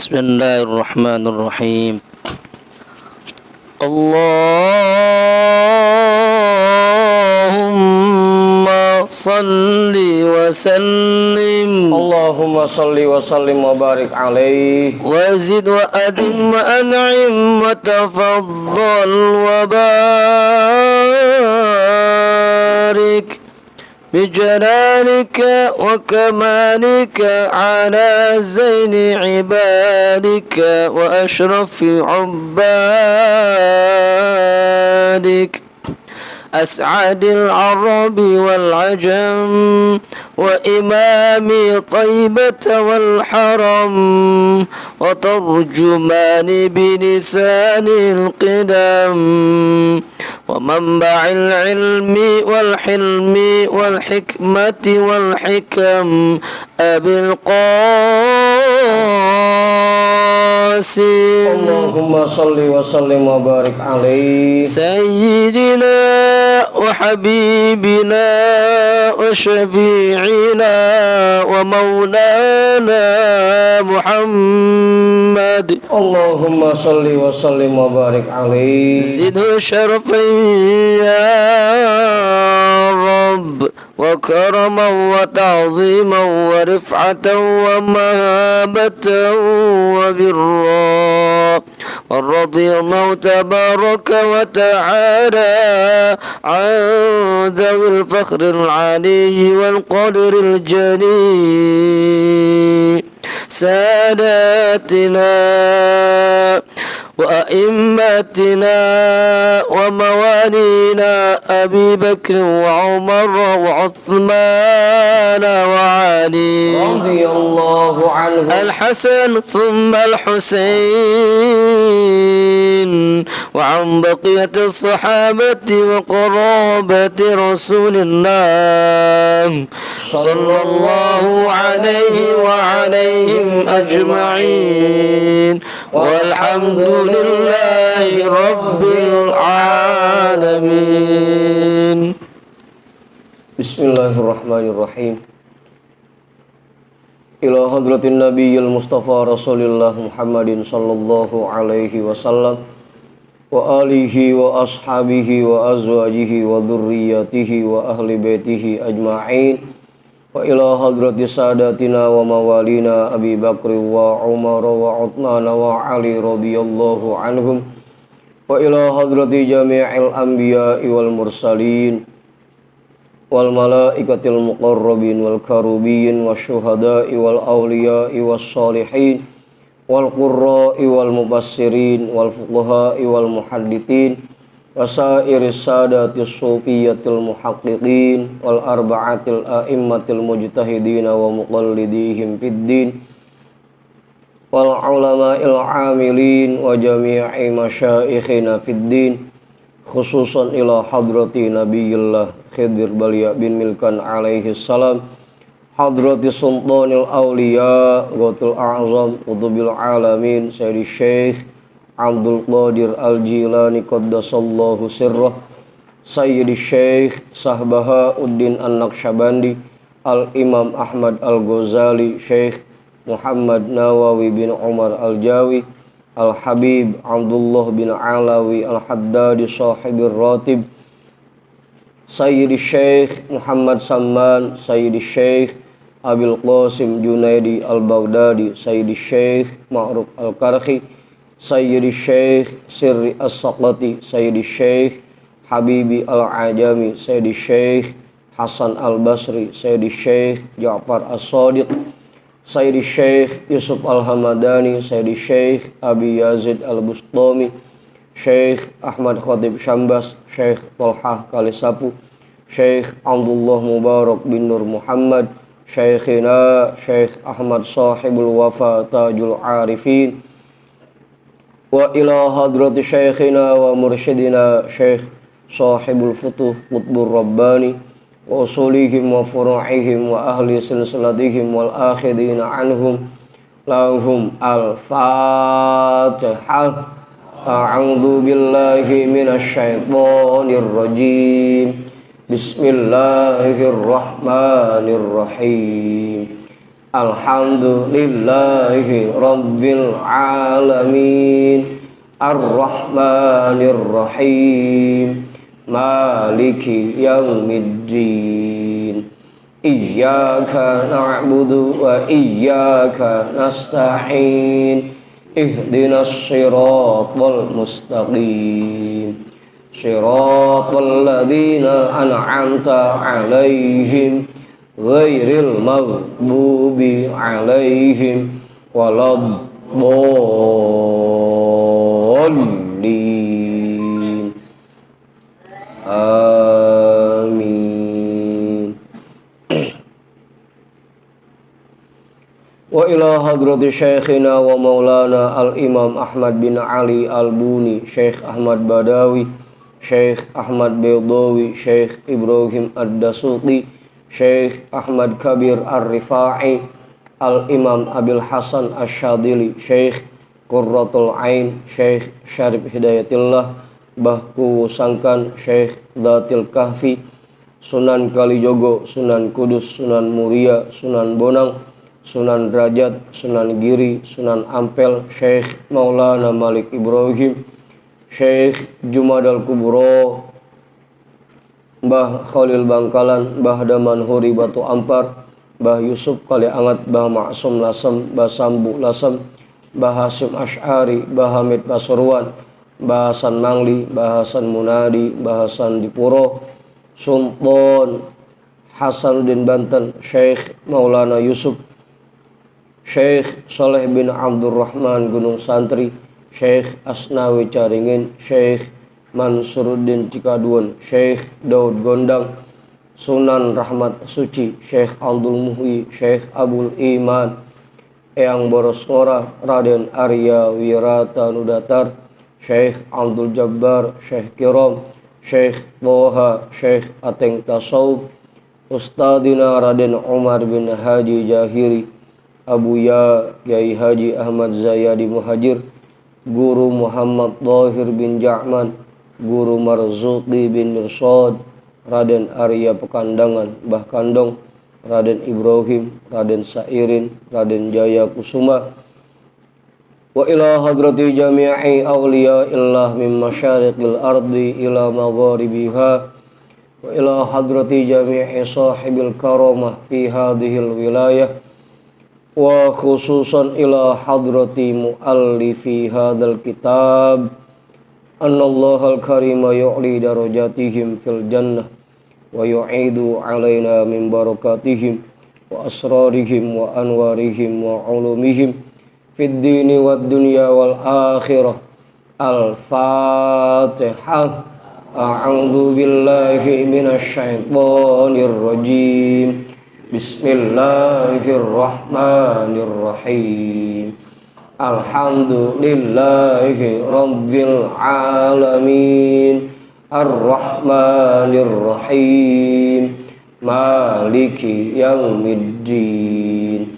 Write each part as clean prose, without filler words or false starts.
بسم الله الرحمن الرحيم. اللهم صل وسلم اللهم صل وسلم وبارك عليه وزد وأدم وأنعم وتفضل وبارك بجلالك وكمالك على زين عبادك وأشرف عبادك أسعد العرب والعجم وإمام طيبة والحرم وترجمان بلسان القدم ومنبع العلم والحلم والحكمة والحكم أبي القاسم اللهم صل وسلم وبارك عليه سيدنا وحبيبنا وشفيعنا ومولانا محمد اللهم صل وسلم وبارك عليه زده شرفا يا رب وكرما وتعظيما ورفعة ومهابة وبرا. ورضي الله تبارك وتعالى عن ذوي الفخر العلي والقدر الجليل ساداتنا وأئمتنا وموالينا أبي بكر وعمر وعثمان وعلي رضي الله عنه الحسن ثم الحسين وعن بقية الصحابة وقرابة رسول الله صلى الله عليه وعليهم أجمعين والحمد لله رب العالمين. Bismillahirrahmanirrahim. Ila hadratin nabiyil mustafa rasulillah Muhammadin sallallahu alaihi wasallam wa alihi wa ashabihi wa azwajihi wa dhurriyyatihi wa ahli baitihi ajma'in wa ila hadrati sadatina wa mawalina Abi Bakri wa Umar wa Uthman wa Ali radhiyallahu anhum wa ila hadrati jami'il anbiya'i wal mursalin wal malaikatil muqarrabin wal karubiyin wasyuhada'i wal awliya'i was salihin wal qurra'i wal mubassirin wal fuqaha'i wal muhaddithin wasairis sadatis sufiyatil muhaqqiqin wal arba'atil a'immatil mujtahidin wa muqallidihim fid din wal ulama'il amilin wa jami'i masyaikhina fid din khususan ila hadrati nabiyillah Khidir Balia bin Milkan alaihi salam hadrati sultanil awliya Gautul a'zam qutubil alamin Sayyidi Syekh Abdul Qadir Al-Jilani qaddasallahu sirrah Sayyidi Syekh Sahbahauddin An-Naqsyabandi Al-Imam Ahmad Al-Ghazali Syekh Muhammad Nawawi bin Umar Al-Jawi Al-Habib Abdullah bin Alawi Al-Haddadi Sahibir Ratib Sayyidi Syekh Muhammad Samman Sayyidi Syekh Abil Qasim Junaidi Al-Baghdadi Sayyidi Syekh Ma'ruf Al-Karhi Sayyidi Syekh Sirri As-Saqati Sayyidi Syekh Habibi Al-Ajami Sayyidi Syekh Hasan Al-Basri Sayyidi Syekh Ja'far As-Sadiq Sayyidi Syekh Yusuf Al-Hamadani Sayyidi Syekh Abi Yazid Al-Bustami Syekh Ahmad Khatib Syambas Syekh Tolhah Kalisapu Syekh Abdullah Mubarak bin Nur Muhammad Syekhina Syekh Ahmad Sahibul Wafa Tajul Arifin wa ila hadrati syekhina wa mursyidina Syekh Sahibul Futuh Qutbur Rabbani wa usulihim wa furu'ihim wa ahli silsilatihim wal akhidina anhum lahum al-Fatihah. A'udzu billahi minasy syaithanir rajim. Bismillahirrahmanirrahim. Alhamdulillahi Rabbil Alamin Ar-Rahmanir Rahim Maliki Yaumiddin Iyyaka na'budu wa iyyaka nasta'in Ihdinas siratal mustaqim Siratal ladzina an'amta 'alaihim ghairil maghdubi 'alaihim waladdallin. Amin. Wa ila hadrati syekhina wa maulana al-imam Ahmad bin Ali al-Buni, Syekh Ahmad Badawi, Syekh Ahmad Baydawi, Syekh Ibrahim Ad-Dasuqi, Syekh Ahmad Kabir Ar-Rifa'i, Al-Imam Abil Hasan Asyadili, Syekh Qurratul Ain, Syekh Syarif Hidayatillah, Bahku Sangkan, Syekh Dhatil Kahfi, Sunan Kalijogo, Sunan Kudus, Sunan Muria, Sunan Bonang, Sunan Derajat, Sunan Giri, Sunan Ampel, Syekh Maulana Malik Ibrahim, Syekh Jumadal Kubro, Mbah Khalil Bangkalan, Mbah Daman Huri Batu Ampar, Mbah Yusuf Kali Angat, Mbah Maksum Lasem, Mbah Sambu Lasem, Mbah Hasim Asy'ari, Mbah Hamid Pasuruan, Mbah Hasan Mangli, Mbah Hasan Munadi, Mbah Hasan Dipuro, Sultan Hasanuddin Banten, Syekh Maulana Yusuf, Syekh Saleh bin Abdurrahman Gunung Santri, Syekh Asnawi Caringin, Syekh Mansuruddin Cikaduan, Syekh Daud Gondang, Sunan Rahmat Suci, Syekh Abdul Muhyi, Syekh Abul Iman, Eyang Boros Ngora, Raden Arya Wirata Nudatar, Syekh Abdul Jabbar, Syekh Kirom, Syekh Toha, Syekh Ateng Tasawuf, Ustadina Raden Umar bin Haji Jahiri, Abuya Kiai Haji Ahmad Zayadi Muhajir, Guru Muhammad Dhahir bin Ja'man, Guru Marzuki bin Mirsad, Raden Arya Pekandangan, Mbah Kandong, Raden Ibrahim, Raden Sairin, Raden Jaya Kusuma. Wa ila hadrati jami'i awliya illah min masyariqil ardi ila magharibiha. Wa ila hadrati jami'i sahibil karamah fi hadhil wilayah. Wa khususan ila hadrati muallifi hadal kitab. Annallahal karima yu'li darajatihim fil jannah wa yu'idu alaina min barakatihim wa asrarihim wa anwarihim wa ulumihim fid dini wad dunya wal akhirah. Al-Fatihah. A'udzu billahi minasy syaithanir rajim. Bismillahirrahmanirrahim. Alhamdulillahi Rabbil Alamin Ar-Rahmanir Rahim Maliki Yaumiddin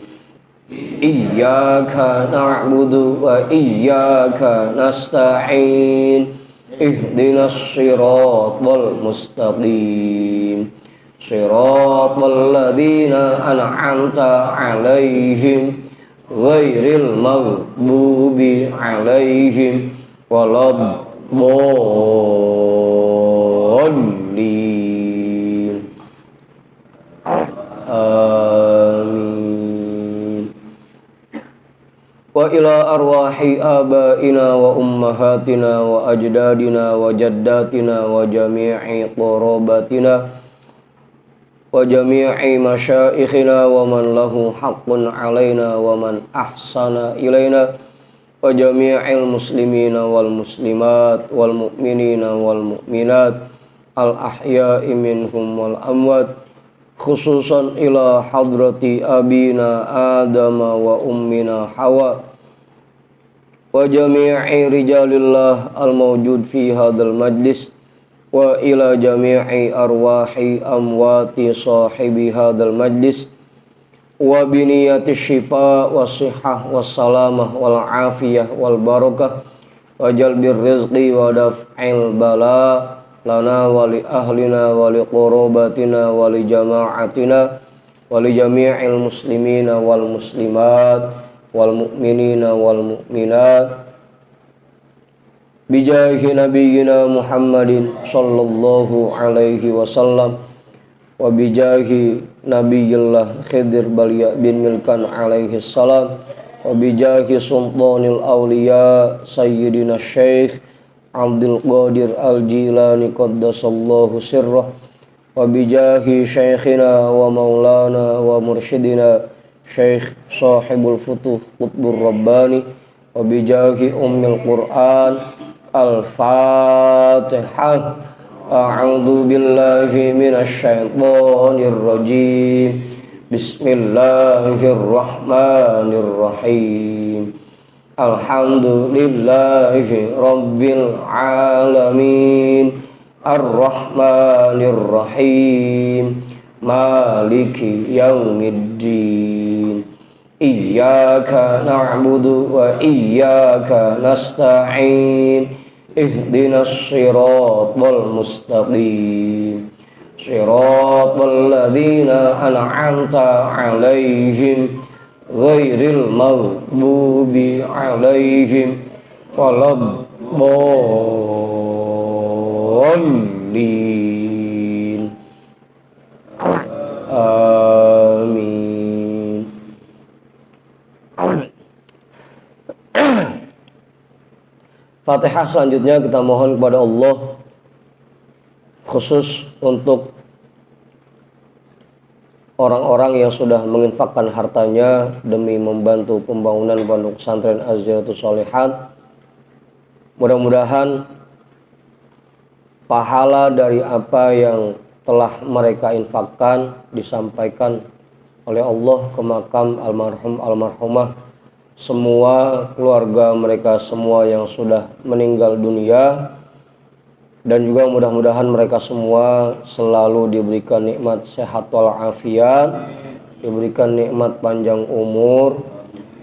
Iyyaka na'budu wa iyyaka nasta'in Ihdinas siratal mustaqim Siratal ladzina an'amta 'alaihim ghairil maghdubi 'alaihim waladdallin. Amin. Wa ila arwahi abaina wa ummahatina wa ajdadina wa jaddatina wa jami'i qarabatina wa jami'i masyaikhina wa man lahu haqqun alaina wa man ahsana ilaina wa jami'il muslimina wal muslimat wal mu'minina wal mu'minat al ahya'i minhum wal amwat, khususan ila hadrati abina Adama wa ummina Hawa wa jami'i rijalillah al mawjud fi hadal majlis wa ila jami'i arwahi amwati sahibi hadal majlis wa biniyati syifa wa sihah wa salamah wal afiyah wal barakah wa jalbir rizqi wa daf'il bala lana wa li ahlina wa li qurabatina wa li jama'atina wa li jami'il muslimina wal muslimat wal mu'minina wal mu'minat bijahi nabiyyina Muhammadin sallallahu alaihi wasallam wa bijahi nabiyillah Khidir Balya bin Milkan alaihi salam wa bijahi sultanil awliya sayyidina Syekh Abdul Qadir Al-Jilani qaddasallahu sirrah wa bijahi syekhina wa maulana wa mursyidina Syekh sahibul futuh qutbur rabbani wa bijahi ummil Qur'an Al-Fatihah. A'udzu billahi minasy syaithanir rajim. Bismillahirrahmanirrahim. Alhamdulillahi rabbil alamin. Ar-Rahmanir Rahim. Maliki yaumiddin. Iyyaka na'budu wa iyyaka nasta'in. Ihdinas siratal mustaqim. Siratal ladzina an'amta 'alaihim ghairil maghdubi 'alaihim waladdallin. Amin. Fatihah selanjutnya kita mohon kepada Allah khusus untuk orang-orang yang sudah menginfakkan hartanya demi membantu pembangunan pondok pesantren Az-Ziyaratus Shalihat. Mudah-mudahan pahala dari apa yang telah mereka infakkan disampaikan oleh Allah ke makam almarhum almarhumah semua keluarga mereka semua yang sudah meninggal dunia, dan juga mudah-mudahan mereka semua selalu diberikan nikmat sehat walafiat, diberikan nikmat panjang umur,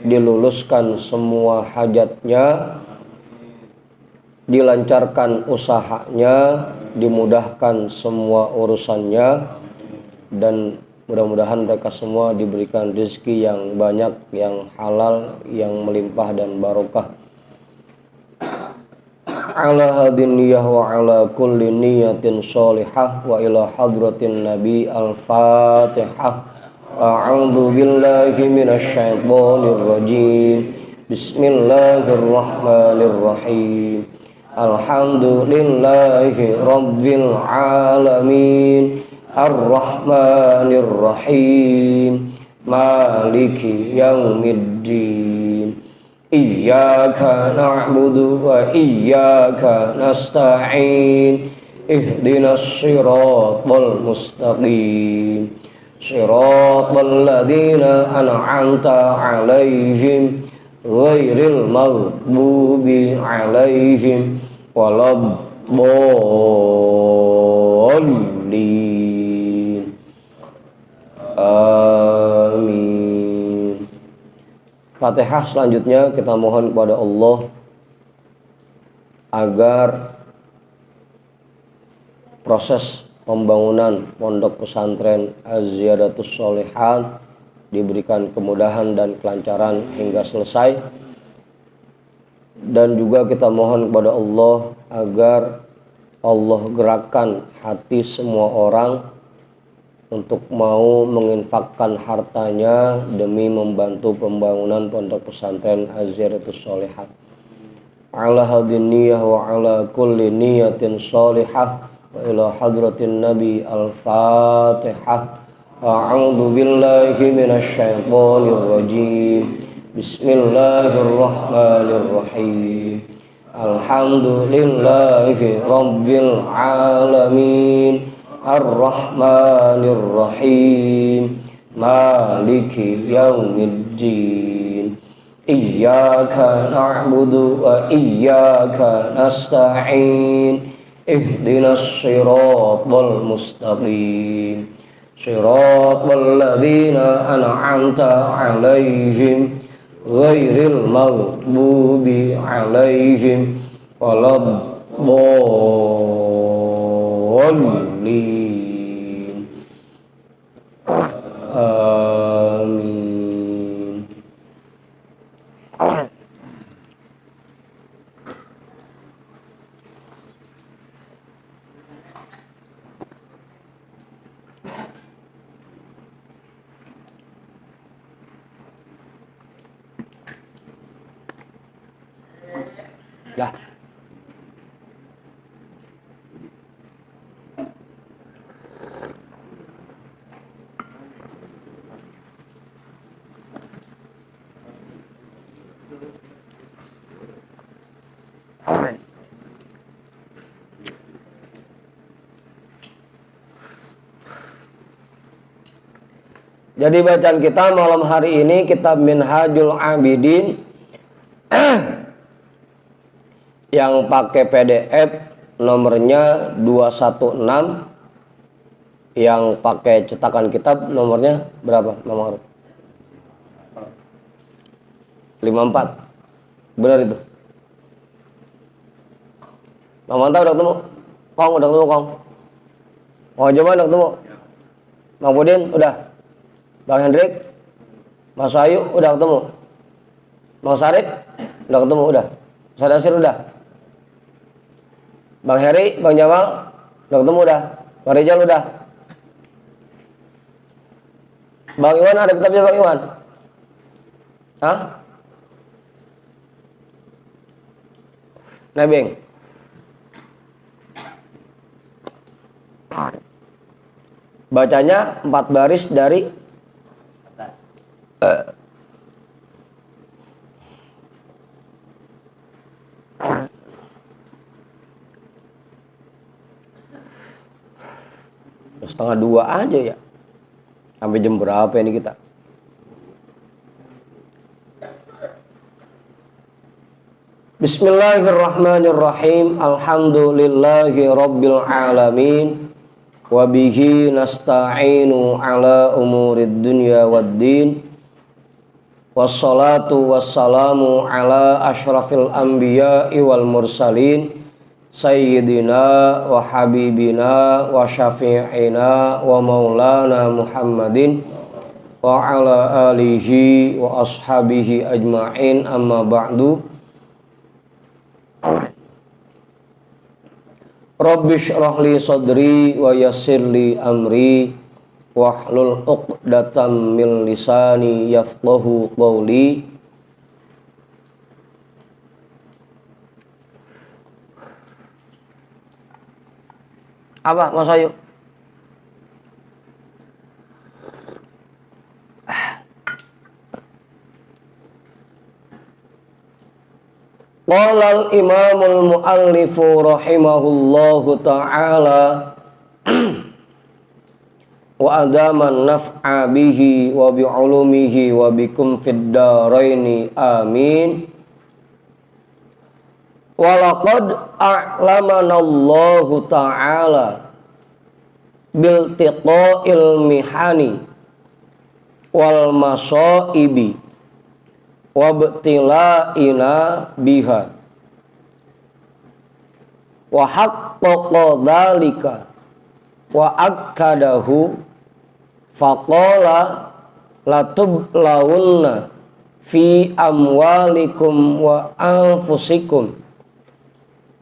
diluluskan semua hajatnya, dilancarkan usahanya, dimudahkan semua urusannya, dan mudah-mudahan mereka semua diberikan rezeki yang banyak, yang halal, yang melimpah dan barokah. Ala hadin niyah wa ala kulli niyatin sholihah wa ila hadratin nabi al-fatihah. A'udzu billahi minasy syaithanir rajim. Bismillahirrahmanirrahim. Alhamdulillahi rabbil alamin. Ar-Rahmanir Rahim. Maliki yaumiddin. Iyyaka na'budu wa iyyaka nasta'in. Ihdinas siratal mustaqim. Siratal ladzina an'amta 'alaihim ghairil maghdubi 'alaihim waladdallin. Amin. Fatihah selanjutnya kita mohon kepada Allah agar proses pembangunan pondok pesantren Az-Ziyaratus Shalihat diberikan kemudahan dan kelancaran hingga selesai, dan juga kita mohon kepada Allah agar Allah gerakkan hati semua orang untuk mau menginfakkan hartanya demi membantu pembangunan pondok pesantren Az-Ziyaratus Shalihat. Ala hadin niyah wa ala kulli niyatin sholihah wa ila hadratin nabi al-fatihah. A'udzu billahi minasy syaithanir rajim. Bismillahirrahmanirrahim. Alhamdulillahi rabbil alamin. Ar-Rahmanir Rahim. Maliki yaumiddin. Iyyaka na'budu wa iyyaka nasta'in. Ihdinas siratal mustaqim. Siratal ladzina an'amta 'alaihim ghairil maghdubi 'alaihim waladdallin. Dah. Jadi bacaan kita malam hari ini kitab Minhajul Abidin yang pakai PDF nomornya 216, yang pakai cetakan kitab nomornya berapa, nomor 54. Benar itu. Bang Manta udah ketemu? Kong udah ketemu, Kong? Oh, Jaman udah ketemu? Bang Pudin udah? Bang Hendrik? Mas Ayu udah ketemu? Bang Sarip udah ketemu? Udah? Mas Dasir udah? Bang Heri, Bang Jamal udah ketemu? Udah? Bang Rizal udah? Bang Iwan ada kitabnya Bang Iwan? Hah? Nebeng? Bacanya 4 baris dari setengah 2 aja ya. Sampai jam berapa ini kita? Bismillahirrahmanirrahim. Alhamdulillahi rabbil alamin. Wa bihi nasta'inu ala umurid dunya waddin. Wassalatu wassalamu ala ashrafil anbiya'i wal mursalin sayyidina wa habibina wa syafi'ina wa maulana Muhammadin wa ala alihi wa ashabihi ajma'in, amma ba'du. Rabbi shrah li sadri wa yassir li amri wahlul 'uqdatam min lisani yafqahu qawli. Apa Mas Ayu? Qala al-imamul muallifu rahimahullahu ta'ala wa adaman naf'a bihi wa bi'ulumihi wa bikum fid daraini amin. Walaqad a'lamanallahu ta'ala biltiqa'il mihani wal masaibi wabtila'ina biha wa haqqaqa dhalika wa akkadahu faqala latublawunna fi amwalikum wa anfusikum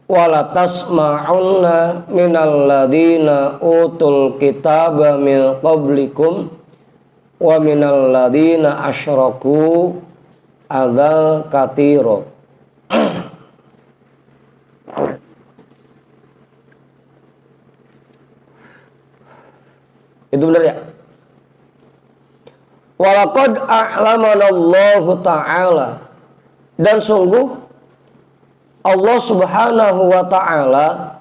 wala tasma'unna minal ladina utul kitaba min qablikum wa minal ladina asyraku adza katsira. Itu benar ya? Walaqad a'lamanallahu ta'ala, dan sungguh Allah Subhanahu wa ta'ala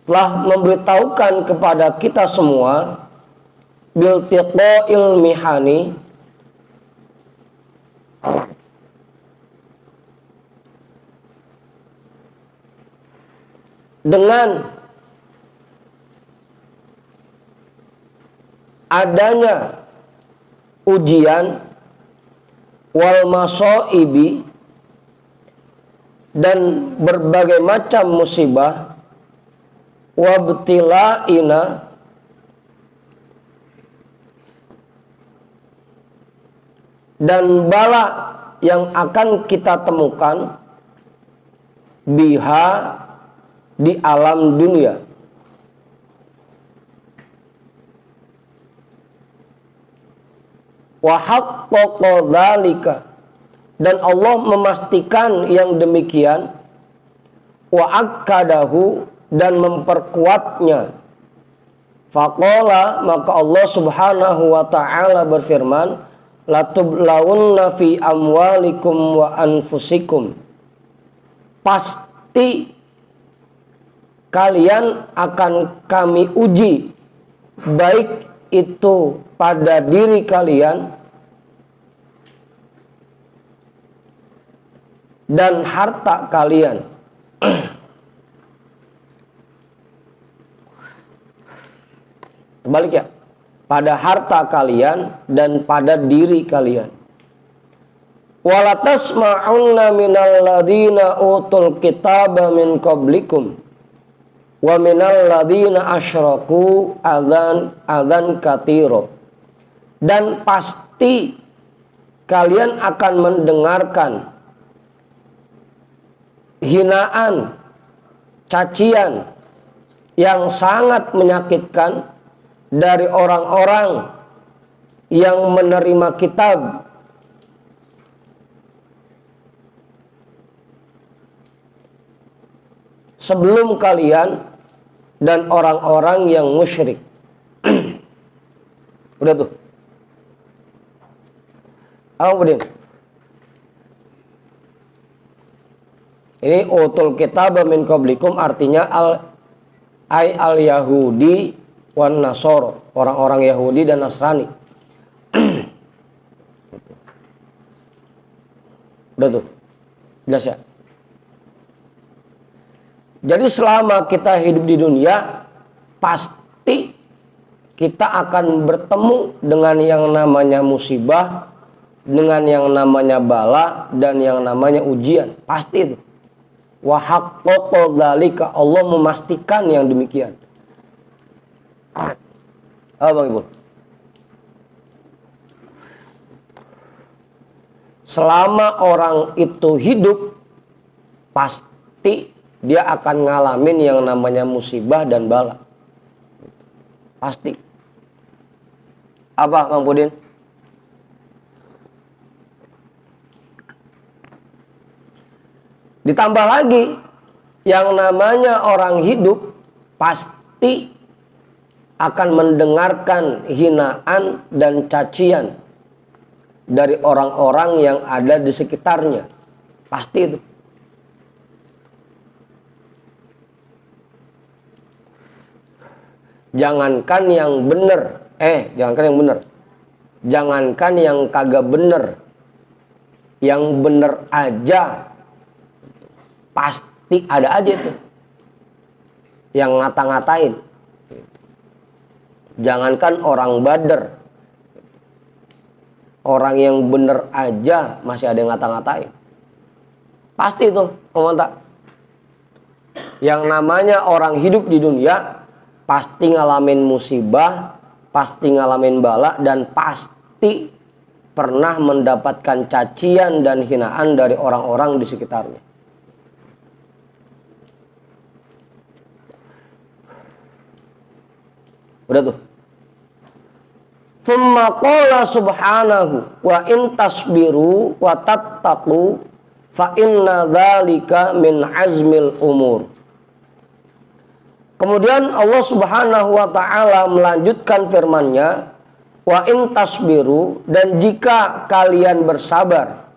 telah memberitahukan kepada kita semua biltiqa'il mihani, dengan adanya ujian, wal masaibi, dan berbagai macam musibah, wabtila'ina, dan bala yang akan kita temukan, biha, di alam dunia. Wa haqqaqa dzalika, dan Allah memastikan yang demikian, wa akkadahu dan memperkuatnya. Faqala, maka Allah Subhanahu wa taala berfirman, latublawunna fi amwalikum wa anfusikum. Pasti kalian akan kami uji, baik itu pada diri kalian dan harta kalian. Kebalik ya, pada harta kalian dan pada diri kalian. Wala tasma'unna minal ladina utul kitaba min qablikum wa minal ladina asyraku adzan katsira. Dan pasti kalian akan mendengarkan hinaan, cacian yang sangat menyakitkan dari orang-orang yang menerima kitab sebelum kalian dan orang-orang yang musyrik. Udah tuh. Apa kemudian? Ini utul kitab min qablikum artinya al Yahudi wan Nasoro, orang-orang Yahudi dan Nasrani. Udah tuh. Jelas ya? Jadi selama kita hidup di dunia, pasti kita akan bertemu dengan yang namanya musibah, dengan yang namanya bala, dan yang namanya ujian. Pasti itu. Wa haqqaqa dzalika, Allah memastikan yang demikian. Bang Ibu? Selama orang itu hidup, pasti dia akan ngalamin yang namanya musibah dan bala. Pasti. Apa Bang Pudin? Ditambah lagi, yang namanya orang hidup pasti akan mendengarkan hinaan dan cacian dari orang-orang yang ada di sekitarnya. Pasti itu. Jangankan yang benar, jangankan yang benar. Jangankan yang kagak benar. Yang benar aja pasti ada aja tuh yang ngata-ngatain. Jangankan orang Badar, orang yang bener aja masih ada yang ngata-ngatain. Pasti tuh, komentar. Yang namanya orang hidup di dunia pasti ngalamin musibah, pasti ngalamin bala, dan pasti pernah mendapatkan cacian dan hinaan dari orang-orang di sekitarnya. Udah tuh. Tsumma qala subhanahu wa in tasbiru wa tattaqu fa inna dzalika min azmil umur. Kemudian Allah Subhanahu wa taala melanjutkan firman-Nya, wa in tasbiru, dan jika kalian bersabar,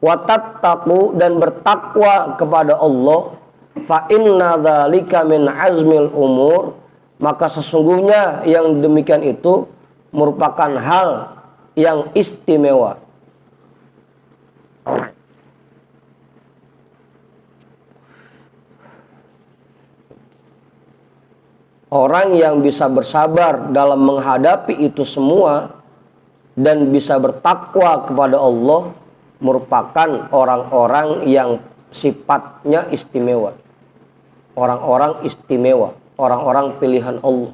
wa tattaqu, dan bertakwa kepada Allah, fa inna dzalika min azmil umur, maka sesungguhnya yang demikian itu merupakan hal yang istimewa. Orang yang bisa bersabar dalam menghadapi itu semua dan bisa bertakwa kepada Allah merupakan orang-orang yang sifatnya istimewa. Orang-orang istimewa, orang-orang pilihan Allah.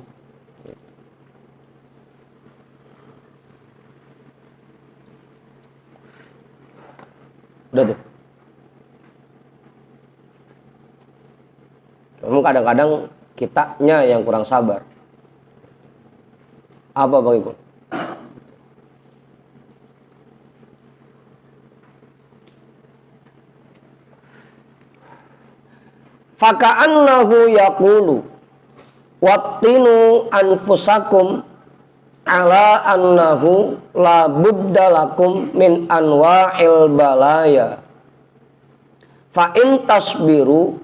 Udah tuh. Memang kadang-kadang kitanya yang kurang sabar. Apa Bang Ibu? Faka'annahu yaqulu wattinu anfusakum ala annahu la budda lakum min anwa'il balaya fa in tasbiru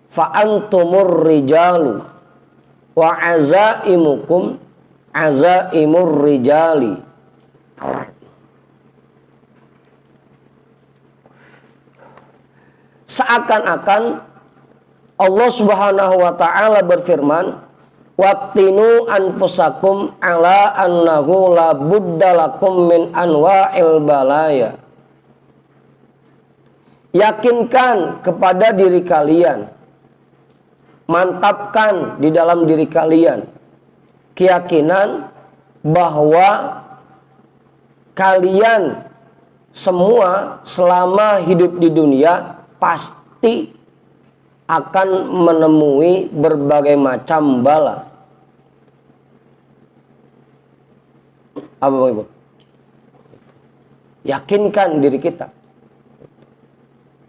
fa antumur rijalu wa azaimukum azaimur rijali. Seakan-akan Allah Subhanahu wa taala berfirman, wattinu anfusakum ala annahu la budda lakum min anwa'il balaya. Yakinkan kepada diri kalian, mantapkan di dalam diri kalian keyakinan bahwa kalian semua selama hidup di dunia pasti akan menemui berbagai macam bala. Apa Bang Ibu? Yakinkan diri kita.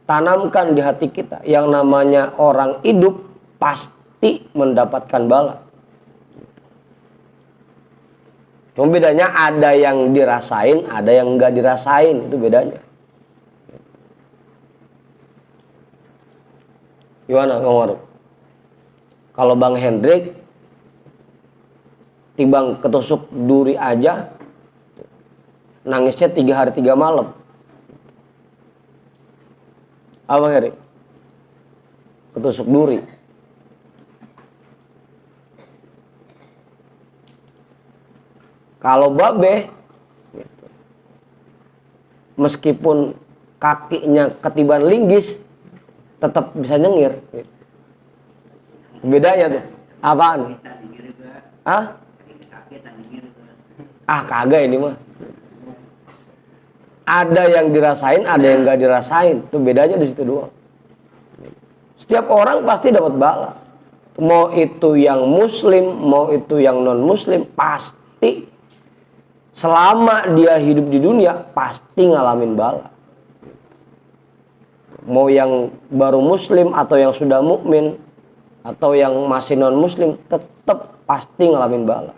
Tanamkan di hati kita yang namanya orang hidup pasti mendapatkan bala. Cuma bedanya ada yang dirasain, ada yang enggak dirasain, itu bedanya. Gimana Bang Waruk? Kalau Bang Hendrik tibang ketusuk duri aja nangisnya 3 hari 3 malam. Abang Hendrik ketusuk duri. Kalau babe meskipun kakinya ketiban linggis tetap bisa nyengir. Bedanya tuh apaan? Kagak ini mah. Ada yang dirasain, ada yang nggak dirasain. Tuh bedanya di situ doang. Setiap orang pasti dapat bala. Mau itu yang muslim, mau itu yang non muslim, pasti selama dia hidup di dunia pasti ngalamin bala. Mau yang baru muslim atau yang sudah mukmin atau yang masih non muslim tetap pasti ngalamin bala.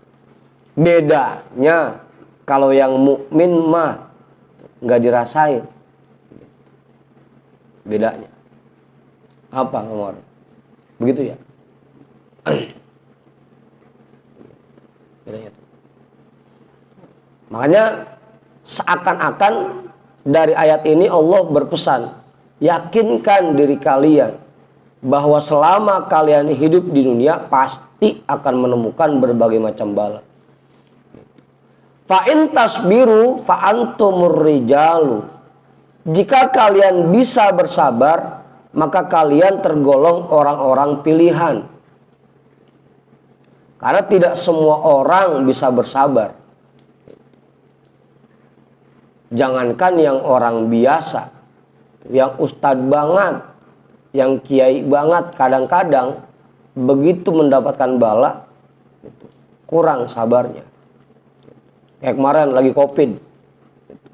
Bedanya kalau yang mukmin mah nggak dirasain. Bedanya apa nomor? Begitu ya. Bedanya tuh. Makanya seakan-akan dari ayat ini Allah berpesan, yakinkan diri kalian bahwa selama kalian hidup di dunia pasti akan menemukan berbagai macam bala. Fa in tasbiru fa antumur rijalu. Jika kalian bisa bersabar, maka kalian tergolong orang-orang pilihan. Karena tidak semua orang bisa bersabar. Jangankan yang orang biasa, yang ustadz banget, yang kiai banget, kadang-kadang begitu mendapatkan bala kurang sabarnya. Kayak kemarin lagi COVID,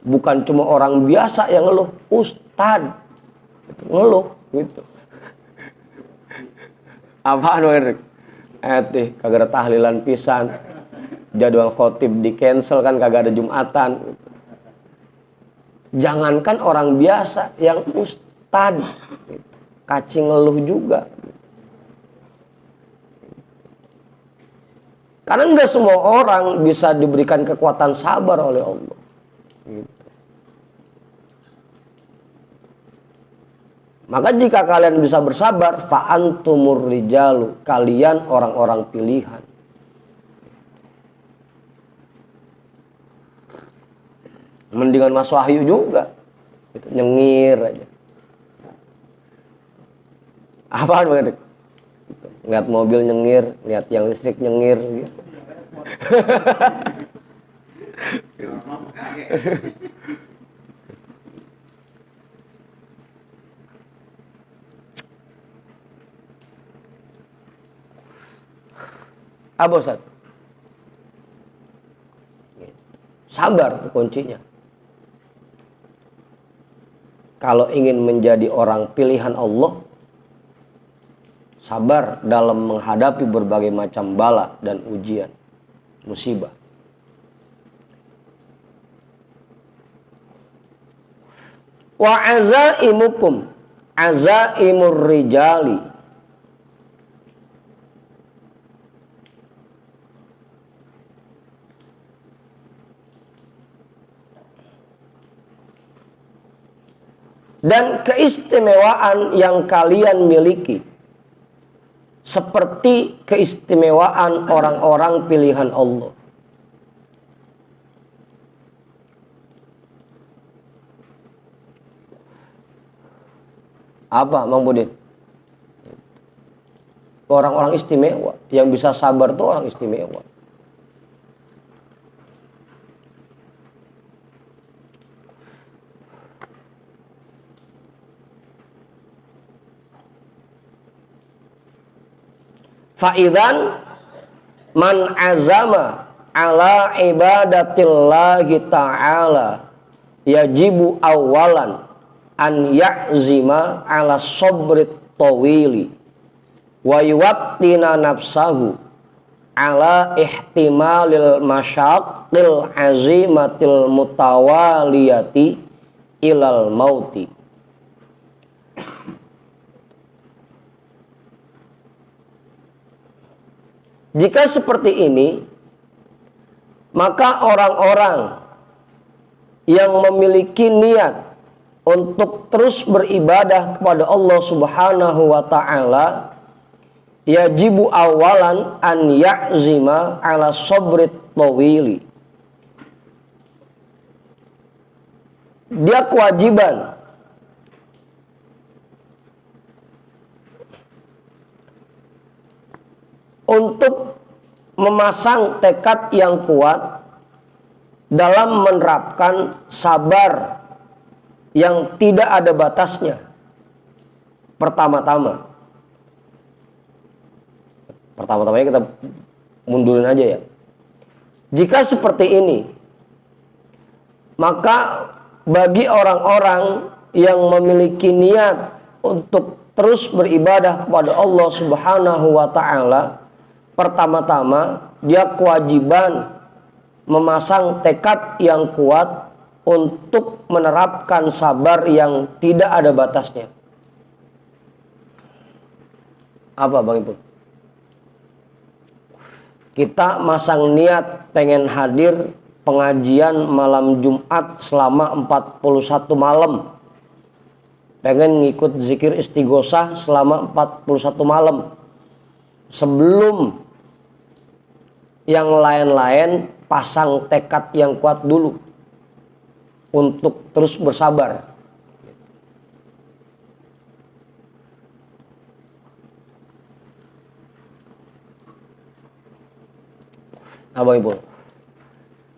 bukan cuma orang biasa yang ngeluh, ustadz ngeluh gitu. Apaan Erik? Kagak ada tahlilan pisan, jadwal khotib di cancel kan, kagak ada jumatan. Jangankan orang biasa, yang ustad kacing ngeluh juga. Karena enggak semua orang bisa diberikan kekuatan sabar oleh Allah. Gitu. Maka jika kalian bisa bersabar, fa antumur rijalu, kalian orang-orang pilihan. Mendingan Mas Wahyu juga, gitu, nyengir aja. Apaan banget? Gitu. Lihat mobil nyengir, lihat yang listrik nyengir. Gitu. Apa Ustaz? Sabar itu kuncinya. Kalau ingin menjadi orang pilihan Allah, sabar dalam menghadapi berbagai macam bala dan ujian, musibah. Wa azaimukum, azaimur rijali, dan keistimewaan yang kalian miliki seperti keistimewaan orang-orang pilihan Allah. Apa, Mang Budin? Orang-orang istimewa, yang bisa sabar tuh orang istimewa. Fa'idan man azama ala ibadatillahi ta'ala yajibu awalan an ya'zima ala sabrit tawili wa yuwattina nafsahu ala ihtimalil masyaqqil azimatil mutawaliyati ilal mauti. Jika seperti ini, maka orang-orang yang memiliki niat untuk terus beribadah kepada Allah Subhanahu wa ta'ala yajibu awalan an ya'zima ala sabrit tawili. Dia kewajiban untuk memasang tekad yang kuat dalam menerapkan sabar yang tidak ada batasnya. Pertama-tamanya kita mundurin aja ya. Jika seperti ini, maka bagi orang-orang yang memiliki niat untuk terus beribadah kepada Allah Subhanahu wa ta'ala, pertama-tama dia kewajiban memasang tekad yang kuat untuk menerapkan sabar yang tidak ada batasnya. Apa Bang Ibu? Kita masang niat pengen hadir pengajian malam Jumat selama 41 malam. Pengen ngikut zikir istighosah selama 41 malam. Sebelum yang lain-lain, pasang tekad yang kuat dulu untuk terus bersabar. Apa Ibu?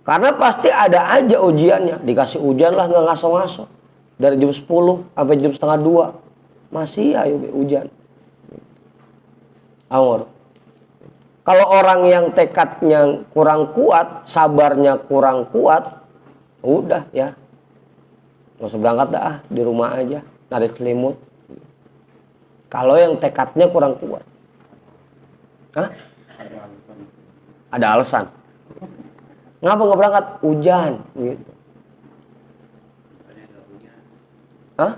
Karena pasti ada aja ujiannya. Dikasih ujian lah nggak ngaso-ngaso. Dari jam 10 sampai jam setengah 2 masih ayo hujan. Amor. Kalau orang yang tekadnya kurang kuat, sabarnya kurang kuat, udah ya, nggak usah berangkat dah, di rumah aja tarik selimut. Kalau yang tekadnya kurang kuat, hah? Ada alasan. Ngapa nggak berangkat? Hujan, gitu. Hah?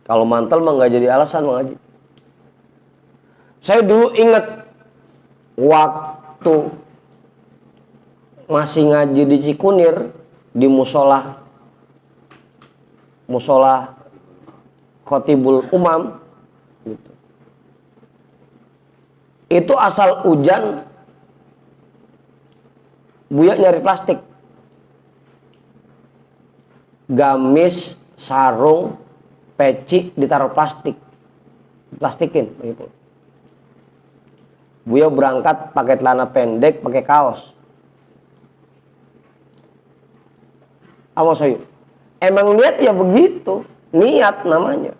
Kalau mantel mah nggak jadi alasan Bang Haji. Saya dulu ingat waktu masih ngaji di Cikunir di musola Khotibul Umam gitu. Itu asal hujan Buya nyari plastik, gamis, sarung, peci ditaruh plastikin begitu. Buya berangkat pakai celana pendek, pakai kaos. Awas ayo. Emang niat ya begitu, niat namanya.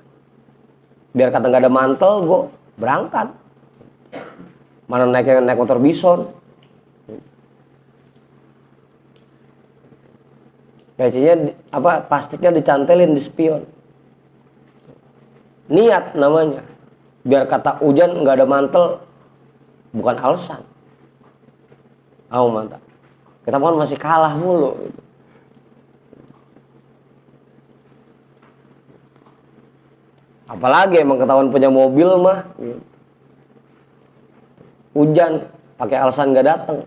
Biar kata nggak ada mantel, gue berangkat. Mana naik motor bison. Pecinya plastiknya dicantelin di spion. Niat namanya. Biar kata hujan nggak ada mantel, bukan alasan. Mantap. Kita kan masih kalah mulu. Gitu. Apalagi emang ketahuan punya mobil mah. Gitu. Hujan, pakai alasan nggak datang.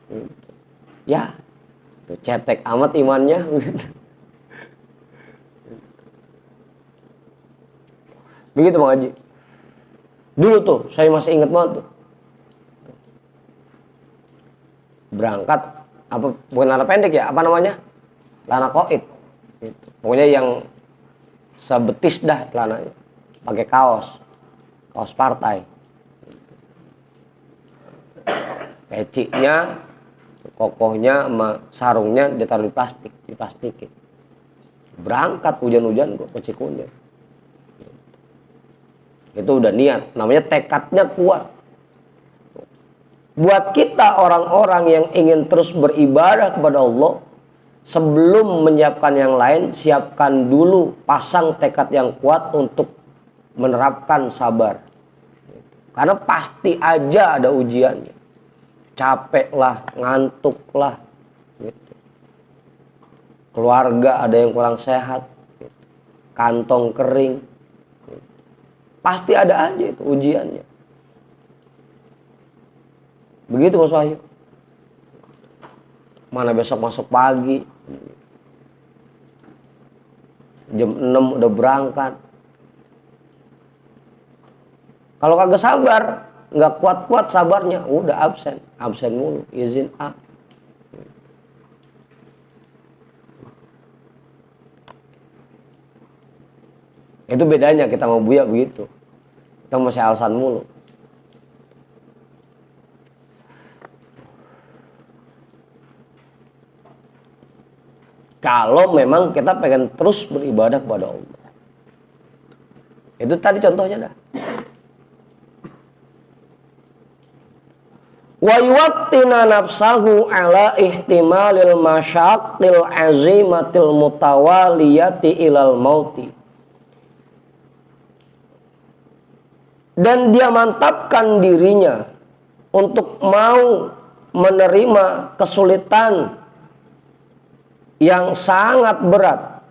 Gitu. Ya, cetek amat imannya. Gitu. Begitu Bang Haji. Dulu tuh, saya masih ingat banget tuh. Berangkat, bukan celana pendek ya, apa namanya? Celana koit. Gitu. Pokoknya yang sebetis dah celananya. Pakai kaos partai. Pecinya, kokohnya sama sarungnya ditaruh di plastikin. Berangkat hujan-hujan kok ke Cikunir. Itu udah niat, namanya tekadnya kuat. Buat kita orang-orang yang ingin terus beribadah kepada Allah, sebelum menyiapkan yang lain, siapkan dulu, pasang tekad yang kuat untuk menerapkan sabar. Karena pasti aja ada ujiannya. Capek lah, ngantuk lah, gitu. Keluarga ada yang kurang sehat, gitu. Kantong kering, gitu. Pasti ada aja itu ujiannya. Begitu Mas Wahyu. Mana besok masuk pagi, jam 6 udah berangkat. Kalau kagak sabar, nggak kuat-kuat sabarnya, udah absen mulu, izin A. Itu bedanya kita mau Buya begitu. Kita masih alasan mulu. Kalau memang kita pengen terus beribadah kepada Allah. Itu tadi contohnya dah. Wa yuwattina nafsahu ala ihtimalil masyaqqil azimatil mutawaliyati ilal mauti. Dan dia mantapkan dirinya untuk mau menerima kesulitan yang sangat berat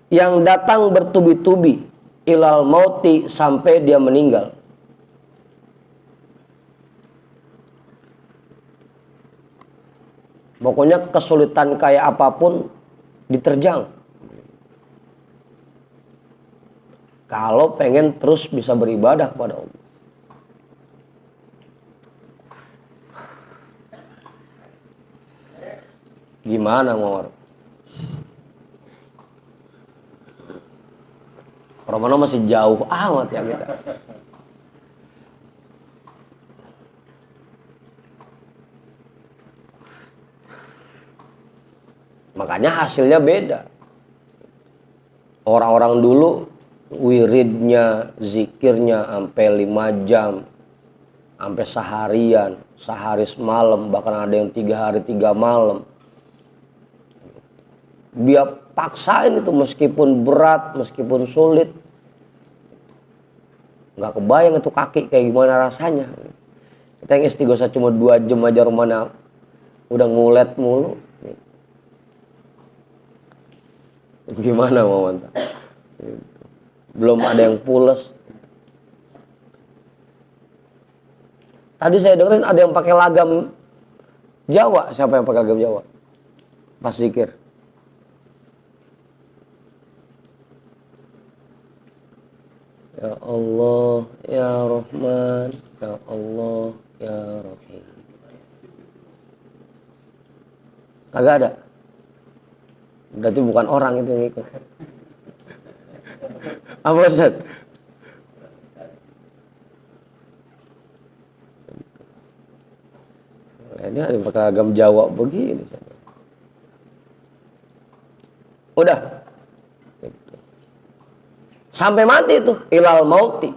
yang datang bertubi-tubi ilal mauti sampai dia meninggal. Pokoknya kesulitan kayak apapun diterjang. Kalau pengen terus bisa beribadah kepada Allah. Gimana Mawar? Romano masih jauh amat ya kita. Makanya hasilnya beda. Orang-orang dulu wiridnya, zikirnya sampai 5 jam, sampai seharian, sehari semalam, bahkan ada yang 3 hari 3 malam. Dia paksain itu meskipun berat, meskipun sulit. Nggak kebayang itu kaki kayak gimana rasanya. Kita yang istighosa cuma 2 jam aja rumahnya udah ngulet mulu. Gimana mau mantap? Belum ada yang pules. Tadi saya dengerin ada yang pakai lagam Jawa. Siapa yang pakai lagam Jawa? Pas zikir. Ya Allah, Ya Rahman, Ya Allah, Ya Rahim. Kagak ada. Berarti bukan orang itu yang ikut. Apa Ustaz? Ini ada pakai agam Jawa begini. Udah. Sampai mati itu ilal mauti.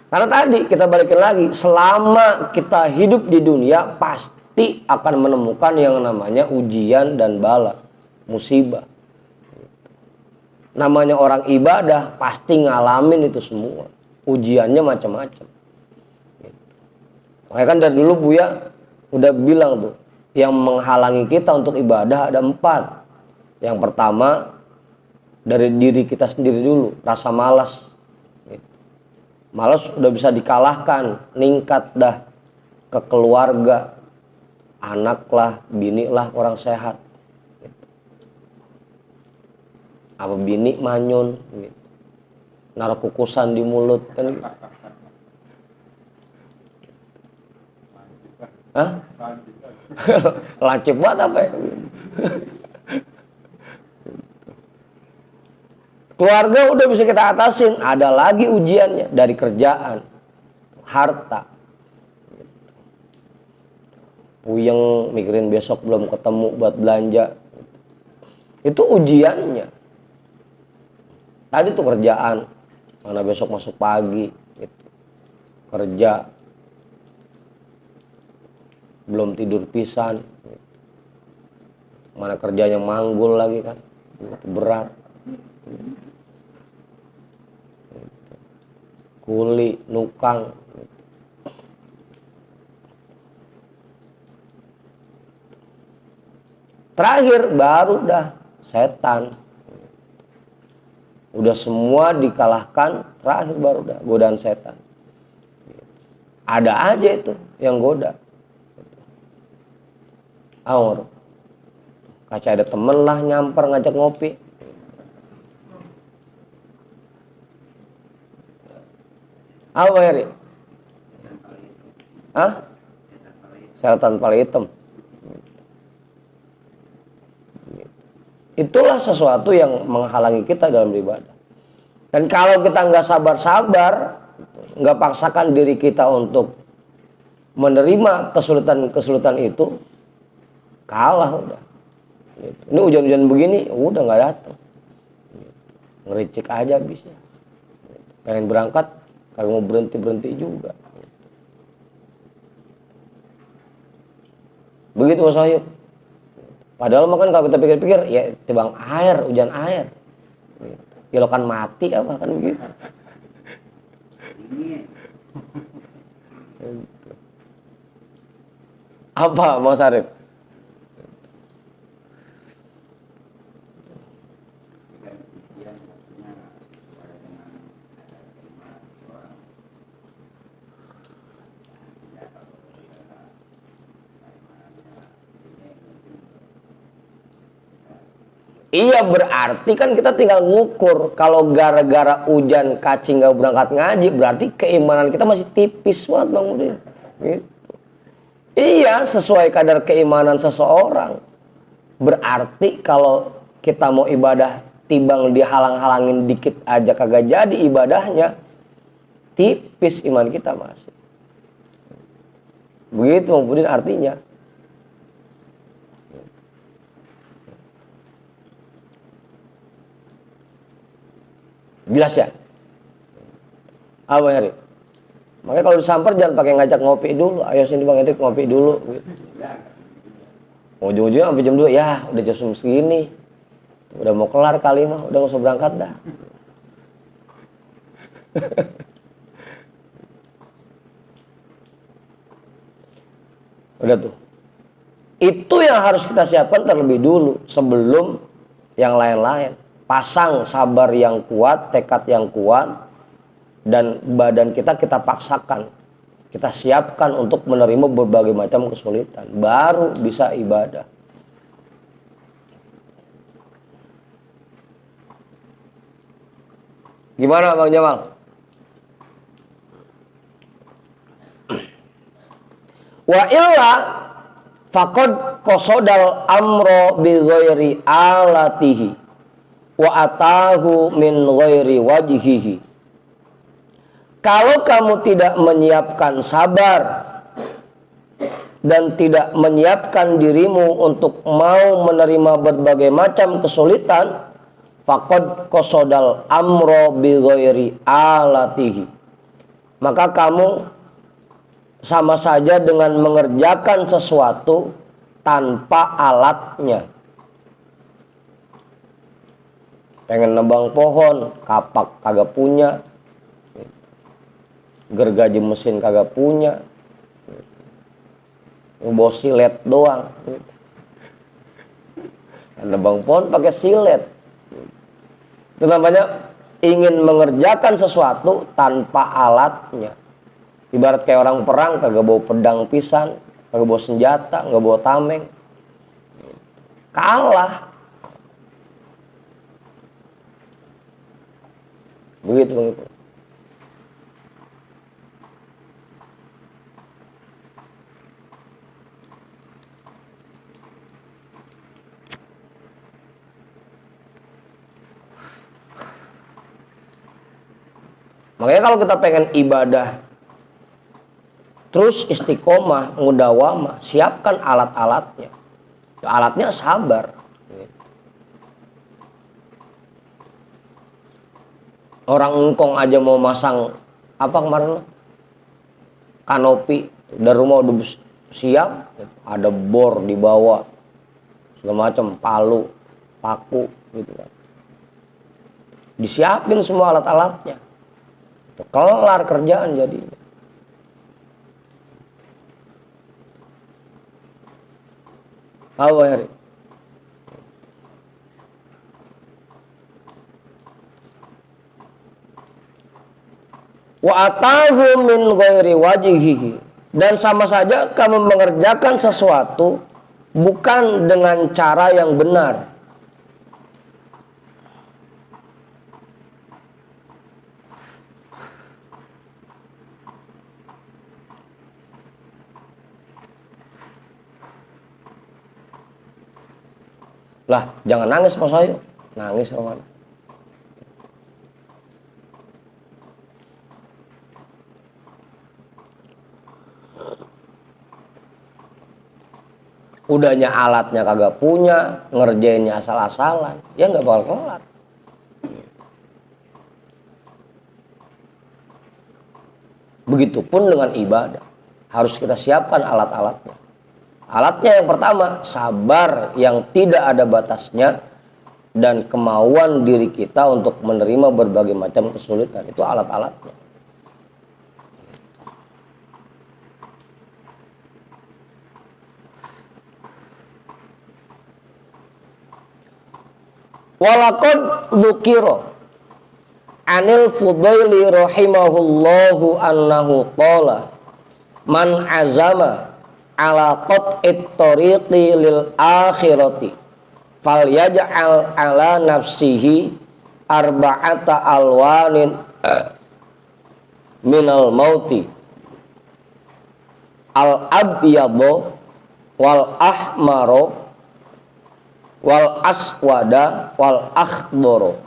Karena tadi kita balikin lagi, selama kita hidup di dunia pasti akan menemukan yang namanya ujian dan bala, musibah. namanya orang ibadah pasti ngalamin itu semua. Ujiannya macam-macam. Makanya kan dari dulu Buya udah bilang tuh, yang menghalangi kita untuk ibadah ada 4. Yang pertama dari diri kita sendiri dulu, rasa malas. Malas udah bisa dikalahkan, ningkat dah ke keluarga, anak lah, bini lah orang sehat. Apa bini manyun, naruh kukusan di mulut kan? Hah? Lancip banget apa ya? Keluarga udah bisa kita atasin, ada lagi ujiannya dari kerjaan, harta. Puyeng mikirin besok belum ketemu buat belanja. Itu ujiannya. Tadi tuh kerjaan, mana besok masuk pagi, gitu. Kerja, belum tidur pisan, gitu. Mana kerjanya manggul lagi kan, berat. Kuli, nukang. Terakhir baru dah setan. Udah semua dikalahkan, terakhir baru dah godaan setan. Ada aja itu yang goda. Awor. Kaca ada temen lah nyamper ngajak ngopi. Apa ya, Ri? Hah? Setan paling hitam. Itulah sesuatu yang menghalangi kita dalam beribadah. Dan kalau kita nggak sabar-sabar, nggak paksakan diri kita untuk menerima kesulitan-kesulitan itu, kalah udah. Ini hujan-hujan begini, udah nggak datang. Ngericik aja habisnya. Pengen berangkat, kagak mau berhenti juga. Begitu Mas Wahyu. Padahal makan kalau kita pikir-pikir, ya tibang air, hujan air. Ya lo kan mati apa kan begitu. Apa Bang Sarif? Iya, berarti kan kita tinggal ngukur. Kalau gara-gara hujan kacing gak berangkat ngaji, berarti keimanan kita masih tipis banget Bang Udin. Gitu. Iya, sesuai kadar keimanan seseorang. Berarti kalau kita mau ibadah timbang dihalang-halangin dikit aja kagak jadi ibadahnya, tipis iman kita masih. Begitu Bang Udin artinya. Jelas ya? Apa Hari? Makanya kalau disamper jangan pakai ngajak ngopi dulu. Ayo sini Bang Edik ngopi dulu. Ujung-ujungnya sampai jam 2. Ya udah jam segini. Udah mau kelar kali mah. Udah gak usah berangkat dah. Udah tuh. Itu yang harus kita siapkan terlebih dulu. Sebelum yang lain-lain. Pasang sabar yang kuat, tekad yang kuat, dan badan kita paksakan. Kita siapkan untuk menerima berbagai macam kesulitan. Baru bisa ibadah. Gimana Bang Jamal? Wa illa faqad qasodal amro bi ghairi alatihi wa atahu min ghairi wajhihi. Kalau kamu tidak menyiapkan sabar dan tidak menyiapkan dirimu untuk mau menerima berbagai macam kesulitan, faqad qasodal amro bi ghairi alatihi. Maka kamu sama saja dengan mengerjakan sesuatu tanpa alatnya. pengen nebang pohon, kapak kagak punya, gergaji mesin kagak punya, bawa silet doang. Nebang pohon pakai silet. Itu namanya ingin mengerjakan sesuatu tanpa alatnya. Ibarat kayak orang perang, kagak bawa pedang pisan, kagak bawa senjata, nggak bawa tameng, kalah. Begitu Bang Ipul. Makanya kalau kita pengen ibadah terus istiqomah, mudawamah, siapkan alat-alatnya. Alatnya sabar. Orang engkong aja mau masang apa kemarin? Kanopi, dari rumah udah siap, ada bor di bawah, segala macam, palu, paku, gitu kan. Disiapin semua alat-alatnya. Kelar kerjaan jadinya. Apa hari? Wa atahu min ghairi wajhihi, dan sama saja kamu mengerjakan sesuatu bukan dengan cara yang benar. Lah, jangan nangis Mas Ayu. Nangis kawan. Udahnya alatnya kagak punya, ngerjainnya asal-asalan, ya nggak bakal kelar. Begitupun dengan ibadah, harus kita siapkan alat-alatnya. Alatnya yang pertama, sabar yang tidak ada batasnya dan kemauan diri kita untuk menerima berbagai macam kesulitan. Itu alat-alatnya. Walaqad dzukira anil Fudaili rahimahullahu annahu qala man azama ala qat'it tariqi lil akhirati falyaj'al ala nafsihi arba'ata alwanin minal mauti al abyadu wal ahmaru wal aswada wal akhdoro.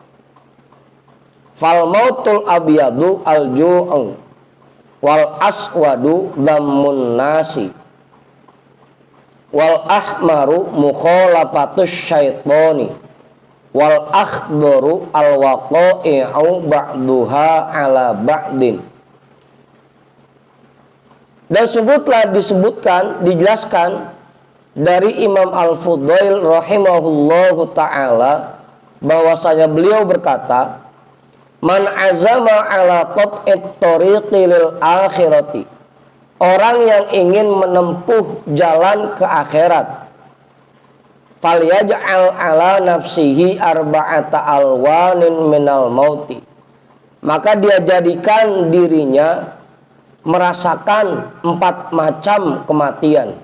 Fal mautul abyadu al ju'u wal aswadu dammun nasi wal ahmaru mukhalafatus syaitoni wal akhdoru al waqa'i'u ba'duha ala ba'din. Dan disebutkan, dijelaskan dari Imam Al-Fudail rahimahullahu ta'ala bahwasanya beliau berkata, man azama ala qat'it tariqi lil akhirati, orang yang ingin menempuh jalan ke akhirat, falyaj'al ala nafsihi arba'ata alwanin minal mauti, maka dia jadikan dirinya merasakan 4 macam kematian.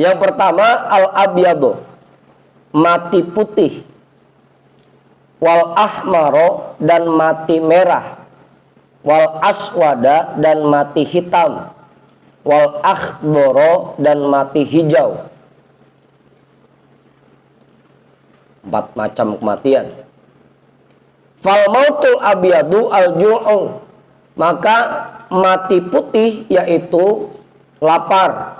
Yang pertama al-abyadu, mati putih, wal ahmaro, dan mati merah, wal aswada, dan mati hitam, wal akhdoro, dan mati hijau. 4 macam kematian. Fal mautul abyadu al ju'u, maka mati putih yaitu lapar.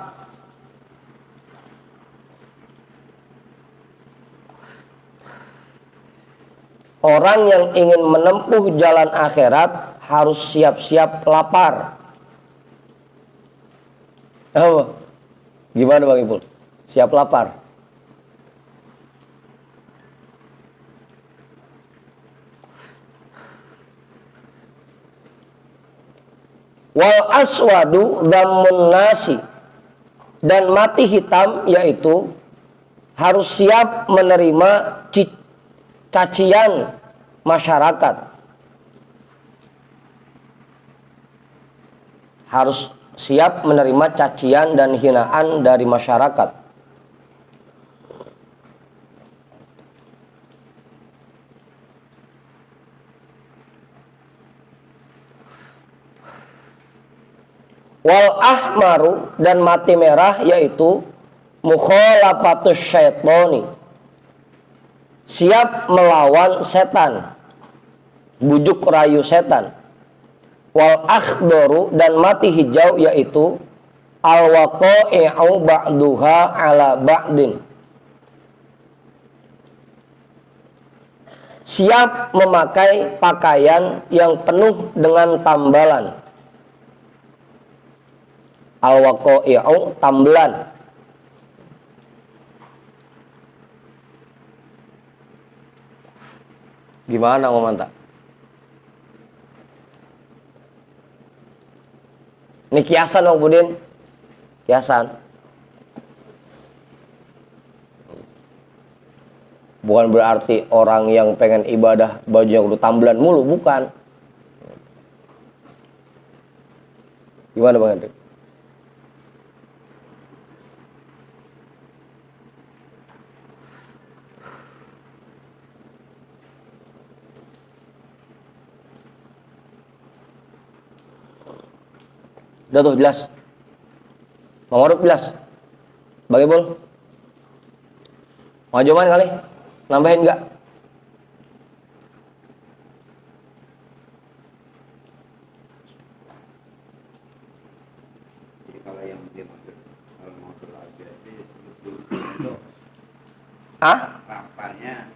Orang yang ingin menempuh jalan akhirat harus siap-siap lapar. Gimana Bang Ipul? Siap lapar? Wal aswadu dhammun nasi, dan mati hitam yaitu harus siap menerima cacian masyarakat. Harus siap menerima cacian dan hinaan dari masyarakat. Wal ahmaru, dan mati merah yaitu mukhalafatus syaitoni, siap melawan setan, bujuk rayu setan. Wal akhdaru, dan mati hijau yaitu al waqa'i'u ba'duha ala ba'din, siap memakai pakaian yang penuh dengan tambalan. Al-waqa'i'u, tambelan. Gimana Om Manta? Ini kiasan Om Budin. Kiasan. Bukan berarti orang yang pengen ibadah bajunya udah tambelan mulu, bukan. Gimana Bang Hendrik? Udah tuh jelas. Bang Maruf jelas. Bang Ipul, mau jawaban kali? Nambahin enggak? Jadi kalau yang dia masuk, kalau mau belajar itu kapannya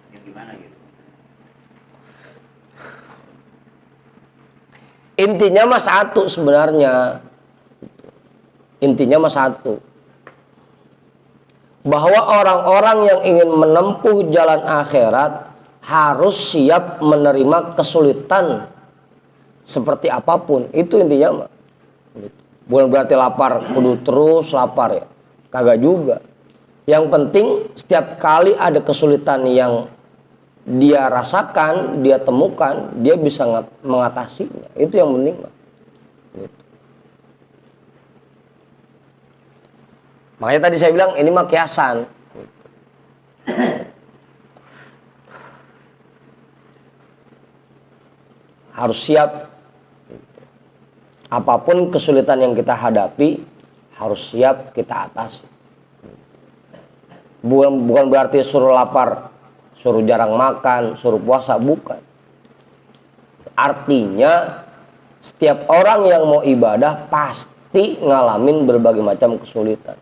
yang gimana gitu? Intinya mah satu sebenarnya. Intinya mah satu. Bahwa orang-orang yang ingin menempuh jalan akhirat harus siap menerima kesulitan seperti apapun. Itu intinya mah. Bukan berarti lapar kudu terus lapar ya. Kagak juga. Yang penting setiap kali ada kesulitan yang dia rasakan, dia temukan, dia bisa mengatasinya. Itu yang penting. Gitu. Makanya tadi saya bilang ini mah kiasan. Harus siap. Apapun kesulitan yang kita hadapi, harus siap kita atasi. Bukan berarti suruh lapar, suruh jarang makan, suruh puasa, bukan. Artinya setiap orang yang mau ibadah pasti ngalamin berbagai macam kesulitan.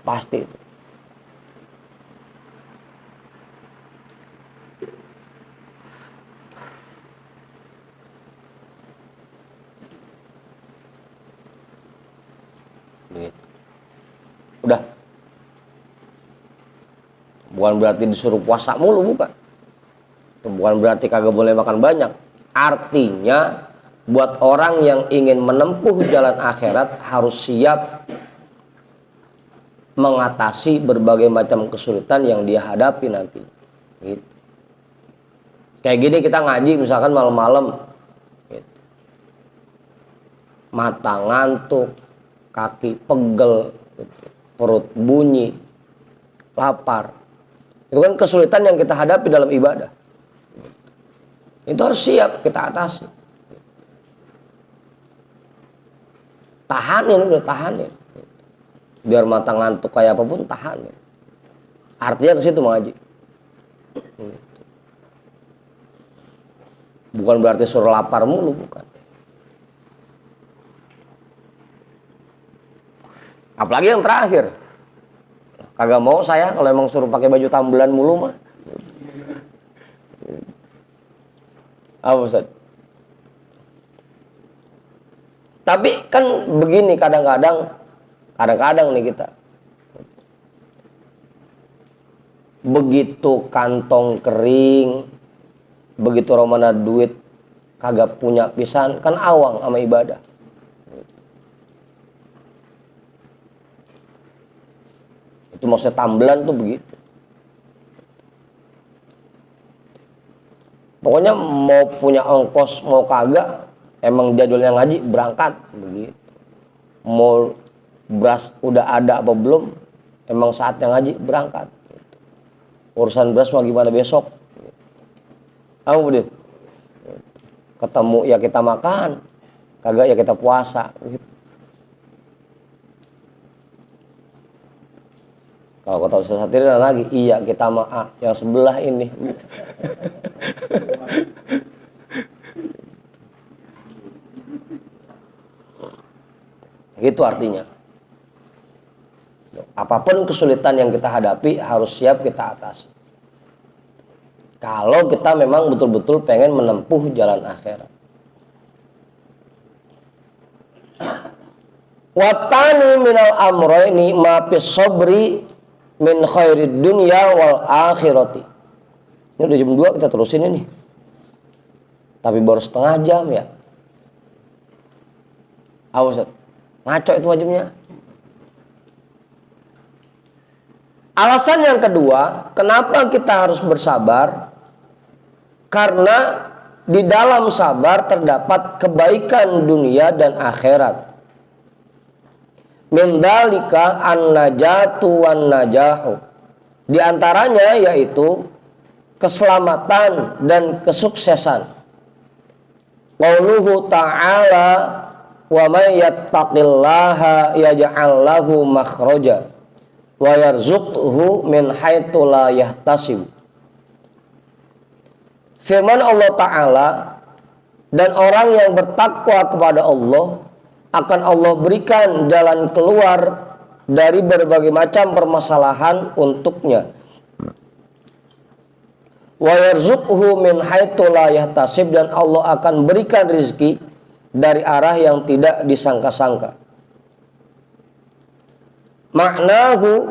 Pasti itu. Udah. Bukan berarti disuruh puasa mulu, bukan. Bukan berarti kagak boleh makan banyak. Artinya buat orang yang ingin menempuh jalan akhirat harus siap mengatasi berbagai macam kesulitan yang dia hadapi nanti. Gitu. Kayak gini kita ngaji misalkan malam-malam, gitu. Mata ngantuk, kaki pegel, gitu. Perut bunyi, lapar. Itu kan kesulitan yang kita hadapi dalam ibadah. Itu harus siap kita atasi. Tahanin, udah tahanin. Biar mata ngantuk kayak apapun tahanin. Artinya ke situ mengaji. Bukan berarti suruh lapar mulu, bukan. Apalagi yang terakhir. Kagak mau saya kalau emang suruh pakai baju tambelan mulu mah. Apa Ustaz? Tapi kan begini kadang-kadang nih kita. Begitu kantong kering, begitu romana duit kagak punya pisan, kan awang sama ibadah. Itu maksudnya tambelan tuh begitu. Pokoknya mau punya ongkos mau kagak, emang jadwalnya ngaji berangkat begitu. Mau beras udah ada apa belum, emang saatnya ngaji berangkat. Urusan beras mau gimana besok? Apa Budin? Ketemu ya kita makan, kagak ya kita puasa. Gitu. Kalau kata Ustaz Satir lagi, iya kita maaf yang sebelah ini. Itu artinya. Apapun kesulitan yang kita hadapi harus siap kita atasi. Kalau kita memang betul-betul pengen menempuh jalan akhirat. Watani minal amroini ma fis sabri min khairid dunya wal akhirati. Ini udah jam 2 kita terusin ini. Tapi baru setengah jam ya. Awas, ngaco itu wajibnya. Alasan yang kedua, kenapa kita harus bersabar? Karena di dalam sabar terdapat kebaikan dunia dan akhirat. Min dalika an-najatu wan najahu. Di antaranya yaitu keselamatan dan kesuksesan. Qauluhu ta'ala wa may yattaqillaha yaj'al lahu makhraja wa yarzuqhu min haitsu la yahtasib. Firman Allah Ta'ala, dan orang yang bertakwa kepada Allah akan Allah berikan jalan keluar dari berbagai macam permasalahan untuknya. Wa yarzuqhu min haitsu la yahtasib, dan Allah akan berikan rezeki dari arah yang tidak disangka-sangka. Maknahu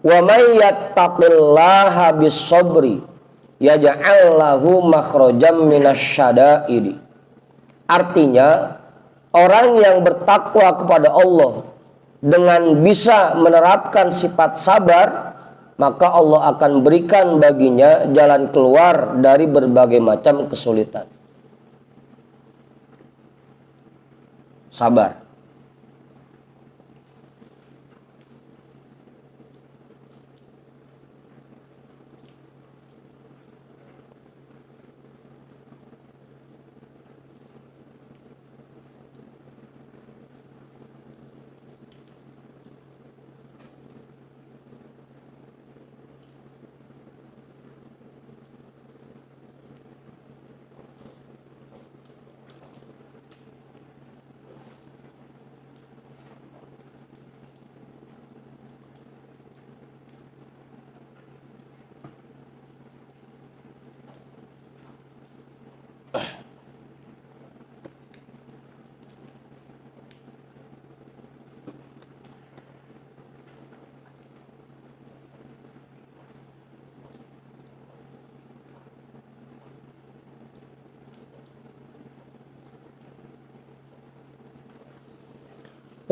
wa may yattaqillaha bis-sabri yaj'al lahu makhrajam minasyada'idi. Artinya, orang yang bertakwa kepada Allah dengan bisa menerapkan sifat sabar, maka Allah akan berikan baginya jalan keluar dari berbagai macam kesulitan. Sabar.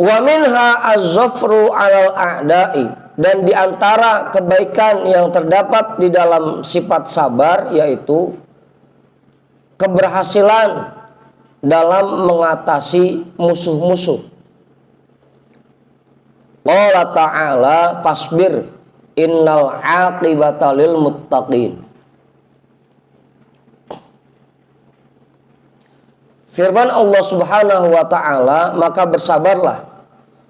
Wa minha az-zafru 'alal a'da'i, dan di antara kebaikan yang terdapat di dalam sifat sabar yaitu keberhasilan dalam mengatasi musuh-musuh. Qala ta'ala fasbir innal 'aqibata lil muttaqin. Firman Allah Subhanahu wa ta'ala, maka bersabarlah,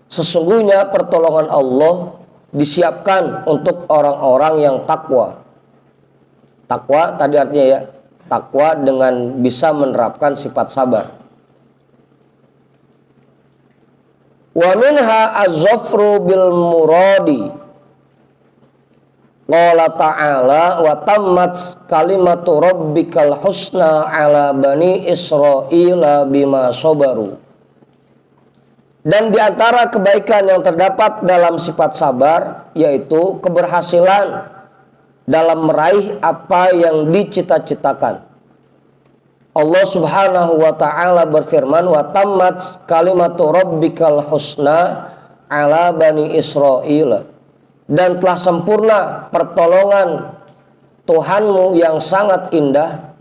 sesungguhnya pertolongan Allah disiapkan untuk orang-orang yang takwa. Takwa tadi artinya ya, takwa dengan bisa menerapkan sifat sabar. Wa minha az-zafru bil muradi. Qala ta'ala wa tammat kalimatu rabbikal husna ala bani Israila bima sabaru Dan di antara kebaikan yang terdapat dalam sifat sabar yaitu keberhasilan dalam meraih apa yang dicita-citakan. Allah Subhanahu wa taala berfirman, "Wa tammat kalimatu rabbikal husna ala bani Israil." Dan telah sempurna pertolongan Tuhanmu yang sangat indah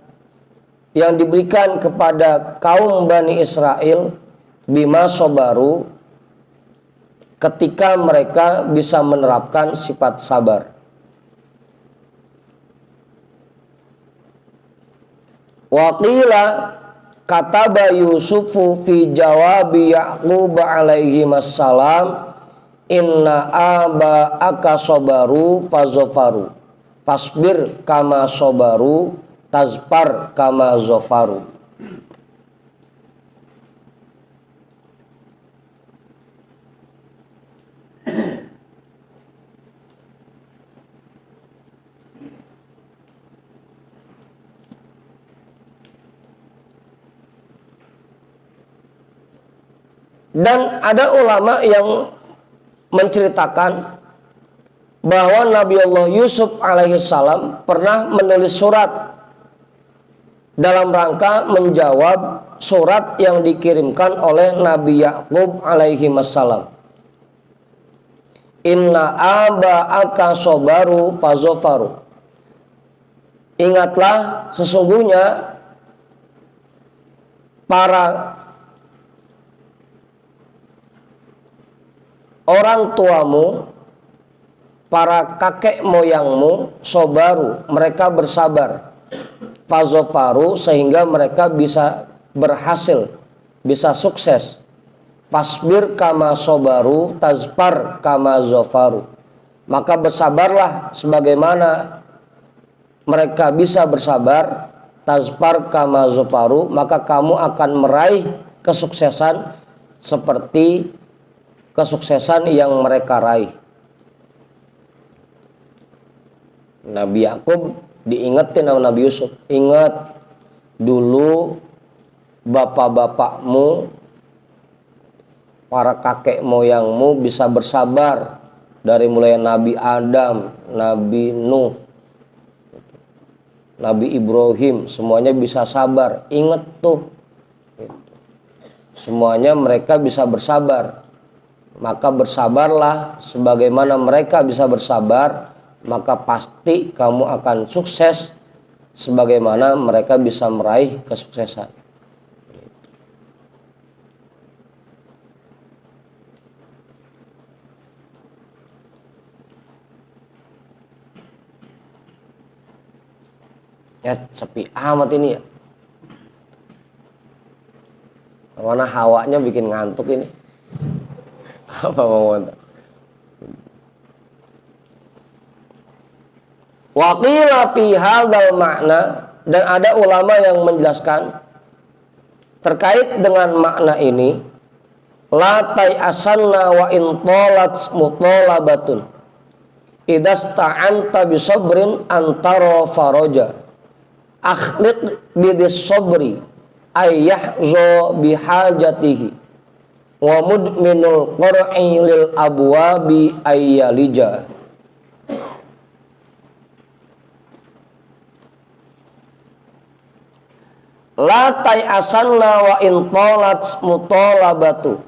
yang diberikan kepada kaum Bani Israel bima sobaru, ketika mereka bisa menerapkan sifat sabar. Waqila kataba Yusufu fi jawabi Ya'qub alaihi wassalam, inna aba aka sobaru fazofaru fasbir kama sobaru tazpar kama zofaru. Dan ada ulama yang menceritakan bahwa Nabi Allah Yusuf alaihissalam pernah menulis surat dalam rangka menjawab surat yang dikirimkan oleh Nabi Ya'qub alaihissalam. Inna aba'aka sobaru fazofaru. Ingatlah, sesungguhnya para orang tuamu, para kakek moyangmu, sobaru, mereka bersabar. Fazofaru, sehingga mereka bisa berhasil, bisa sukses. Fasbir kama sobaru, tazpar kama zofaru. Maka bersabarlah sebagaimana mereka bisa bersabar. Tazpar kama zofaru, maka kamu akan meraih kesuksesan seperti kesuksesan yang mereka raih. Nabi Ya'qub diingetin sama Nabi Yusuf, ingat dulu bapak-bapakmu, para kakek moyangmu bisa bersabar dari mulai Nabi Adam, Nabi Nuh, Nabi Ibrahim, semuanya bisa sabar. Ingat tuh, semuanya mereka bisa bersabar. Maka bersabarlah sebagaimana mereka bisa bersabar, maka pasti kamu akan sukses sebagaimana mereka bisa meraih kesuksesan. Ya, sepi amat ini ya. Mana hawanya bikin ngantuk ini. Apa mau ngantuk? Waqila fi hadzal makna, dan ada ulama yang menjelaskan terkait dengan makna ini, la tai'asanna wa in talat mutalabatun idasta'anta bi sabrin antara faraja akhliq bidis sabri ayyahzo bihajatihi wa mudminul qur'i lil abwabi ayyalija. La tai'asanna wa in talat mutalabatu.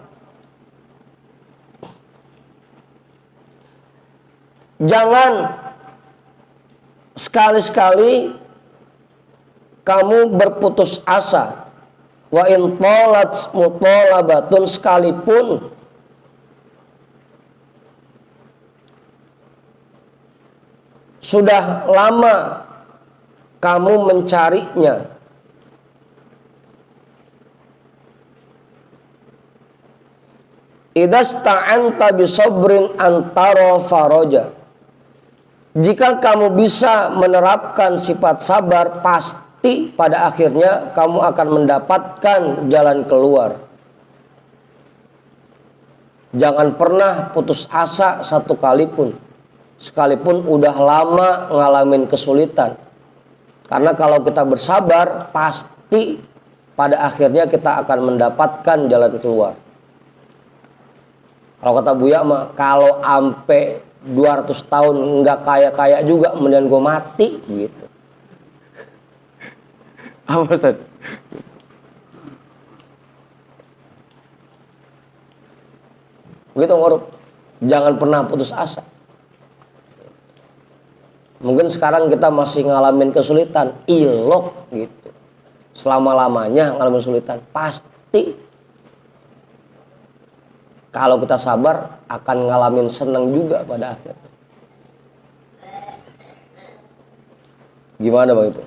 Jangan sekali-sekali kamu berputus asa. Wa in talat mutalabatun, sekalipun sudah lama kamu mencarinya. Idasta'anta bisabrin antara faraja. Jika kamu bisa menerapkan sifat sabar, pasti pada akhirnya kamu akan mendapatkan jalan keluar. Jangan pernah putus asa satu kali pun, sekalipun udah lama ngalamin kesulitan. Karena kalau kita bersabar, pasti pada akhirnya kita akan mendapatkan jalan keluar. Kalau kata Buya mah, kalau ampe 200 tahun nggak kaya-kaya juga, mendingan gue mati gitu. Apa Ustaz? Begitu Ngorok. Jangan pernah putus asa. Mungkin sekarang kita masih ngalamin kesulitan, ilok gitu. Selama-lamanya ngalamin kesulitan, pasti kalau kita sabar akan ngalamin senang juga pada akhirnya. Gimana Bang itu?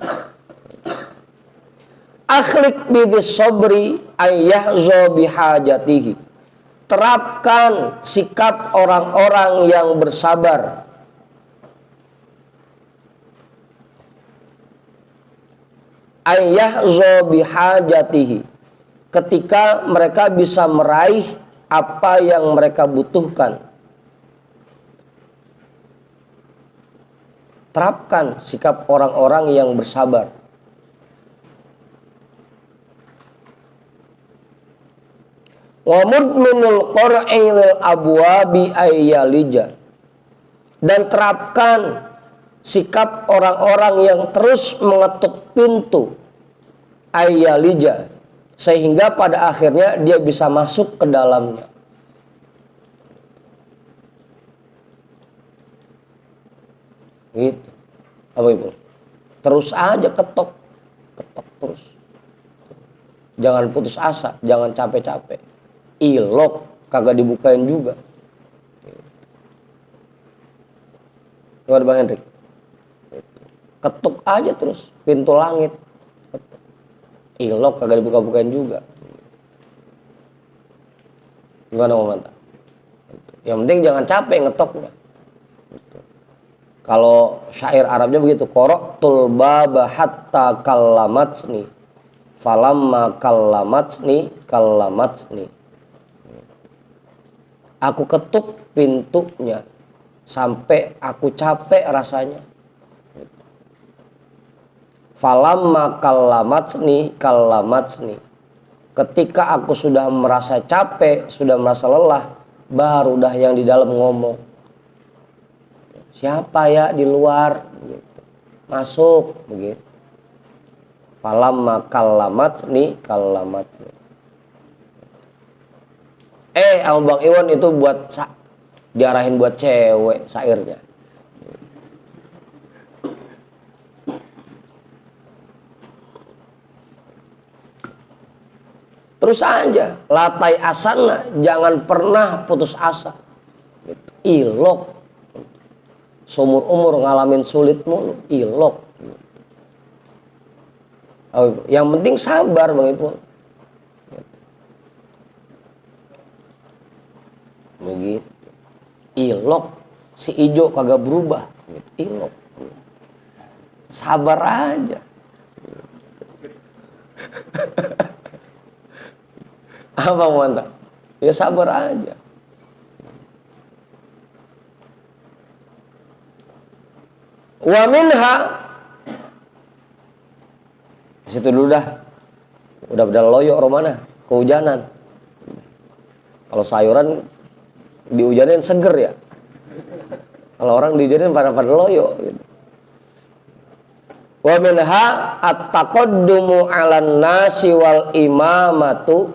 Akhlik bidis sobri ayyahzo bihajatihi. Terapkan sikap orang-orang yang bersabar. Ayyahzo bihajatihi. Ketika mereka bisa meraih apa yang mereka butuhkan. Terapkan sikap orang-orang yang bersabar. Wa mudminul qur'i lil abwabi ayyalija. Dan terapkan sikap orang-orang yang terus mengetuk pintu ayyalija, sehingga pada akhirnya dia bisa masuk ke dalamnya. Gitu. Apa Ibu? Terus aja ketok terus. Jangan putus asa, jangan capek-capek. Ilok kagak dibukain juga. Gimana Bang Hendrik? Ketuk aja terus pintu langit. Ketuk. Ilok kagak dibuka-bukain juga. Gimana Om Manta? Yang penting jangan capek ngetoknya. Kalau syair Arabnya begitu, qara'tul baba hatta kallamatsni falamma kallamatsni. Aku ketuk pintunya sampai aku capek rasanya. Falamma kallamatsni. Ketika aku sudah merasa capek, sudah merasa lelah, baru dah yang di dalam ngomong. Siapa ya di luar? Begitu. Masuk begitu. Falamma kallamatsni. Sama Bang Iwan itu buat diarahin buat cewek syairnya. Terus aja, latai asana, jangan pernah putus asa. Gitu. Ilok. Seumur umur ngalamin sulit mulu, ilok. Yang penting sabar Bang Ipul. Begitu. Ilok, si ijo kagak berubah. Ilok. Sabar aja. Apa mantap? Ya sabar aja. Wa minha. Situ dulu dah. Udah loyo romana, kehujanan. Kalau sayuran dihujanin seger ya. Kalau orang dihujanin pada loyo gitu. Wa minha at-taqaddumu 'alan nasi wal imamatu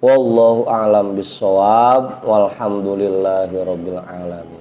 wallahu a'lam bissawab walhamdulillahi rabbil alamin.